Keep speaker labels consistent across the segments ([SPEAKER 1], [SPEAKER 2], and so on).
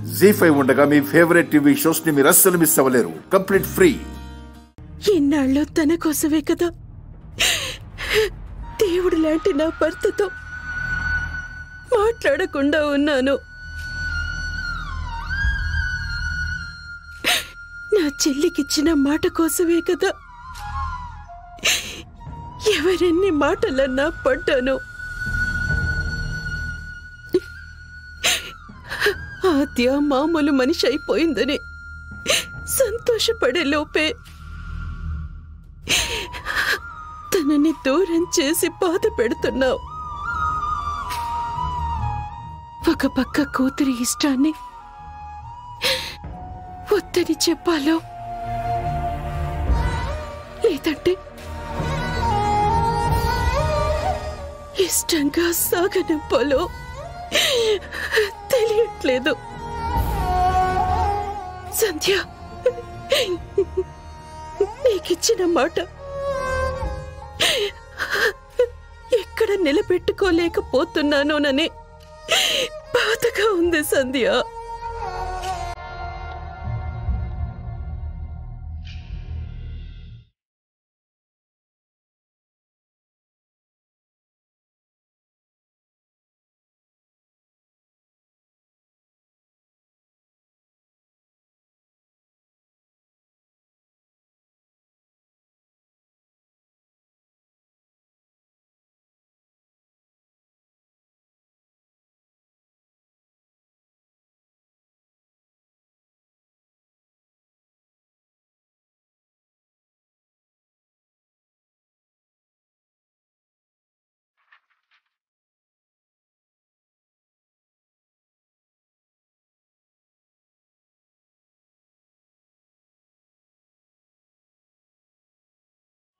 [SPEAKER 1] జీ5 ఉండగా మీ favourite TV shows ని మీరు అస్సలు మిస్ అవ్వలేరు. Complete free.
[SPEAKER 2] ఇన్నాళ్ళు తన కోసమే కదా దేవుడు లాంటి నా భర్తతో మాట్లాడకుండా ఉన్నాను. నా చెల్లికిచ్చిన మాట కోసమే కదా ఎవరెన్ని మాటలన్నా పడ్డాను. ఆద్య మామూలు మనిషి అయిపోయిందని సంతోషపడే లోపే తనని దూరం చేసి బాధ పెడుతున్నావు. ఒక పక్క కూతురి ఇష్టాన్ని వద్దని చెప్పాలో లేదంటే ఇష్టంగా సాగనంపాలో తెలియట్లేదు. సంధ్య, నీకిచ్చిన మాట ఎక్కడ నిలబెట్టుకోలేకపోతున్నానోనని బాధగా ఉంది సంధ్య.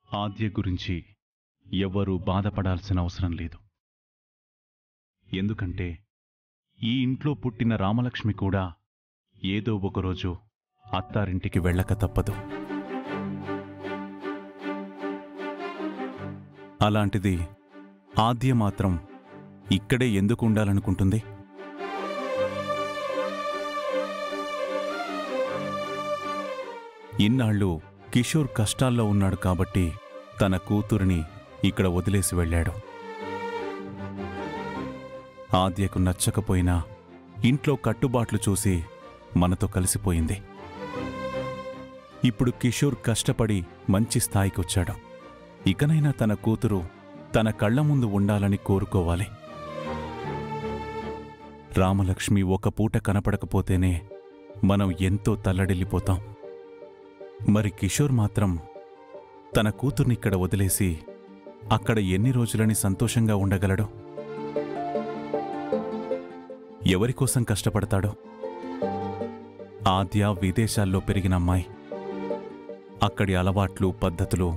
[SPEAKER 3] ఆద్య గురించి ఎవ్వరూ బాధపడాల్సిన అవసరం లేదు. ఎందుకంటే ఈ ఇంట్లో పుట్టిన రామలక్ష్మి కూడా ఏదో ఒకరోజు అత్తారింటికి వెళ్ళక తప్పదు. అలాంటిది ఆద్య మాత్రం ఇక్కడే ఎందుకు ఉండాలనుకుంటుంది? ఇన్నాళ్ళు కిషోర్ కష్టాల్లో ఉన్నాడు కాబట్టి తన కూతురిని ఇక్కడ వదిలేసి వెళ్ళాడు. ఆద్యకు నచ్చకపోయినా ఇంట్లో కట్టుబాట్లు చూసి మనతో కలిసిపోయింది. ఇప్పుడు కిషోర్ కష్టపడి మంచి స్థాయికొచ్చాడు. ఇకనైనా తన కూతురు తన కళ్ల ముందు ఉండాలని కోరుకోవాలి. రామలక్ష్మి ఒక పూట కనపడకపోతేనే మనం ఎంతో తల్లడిల్లిపోతాం. మరి కిషోర్ మాత్రం తన కూతుర్నిక్కడ వదిలేసి అక్కడ ఎన్ని రోజులని సంతోషంగా ఉండగలడు? ఎవరికోసం కష్టపడతాడో? ఆద్య విదేశాల్లో పెరిగిన అమ్మాయి. అక్కడి అలవాట్లు పద్ధతులు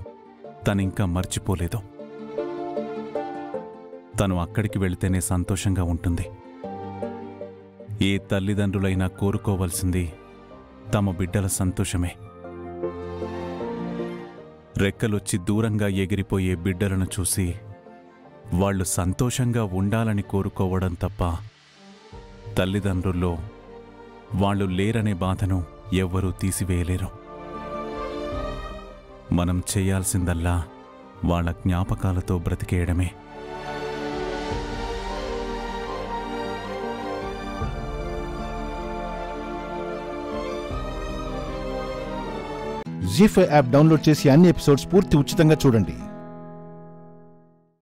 [SPEAKER 3] తనింకా మర్చిపోలేదు. తను అక్కడికి వెళితేనే సంతోషంగా ఉంటుంది. ఏ తల్లిదండ్రులైనా కోరుకోవలసింది తమ బిడ్డల సంతోషమే. రెక్కలొచ్చి దూరంగా ఎగిరిపోయే బిడ్డలను చూసి వాళ్ళు సంతోషంగా ఉండాలని కోరుకోవడం తప్ప తల్లిదండ్రుల్లో వాళ్ళు లేరనే బాధను ఎవ్వరూ తీసివేయలేరు. మనం చేయాల్సిందల్లా వాళ్ళ జ్ఞాపకాలతో బ్రతికేయడమే.
[SPEAKER 4] జీ5 యాప్ డౌన్లోడ్ చేసి అన్ని ఎపిసోడ్స్ పూర్తి ఉచితంగా చూడండి.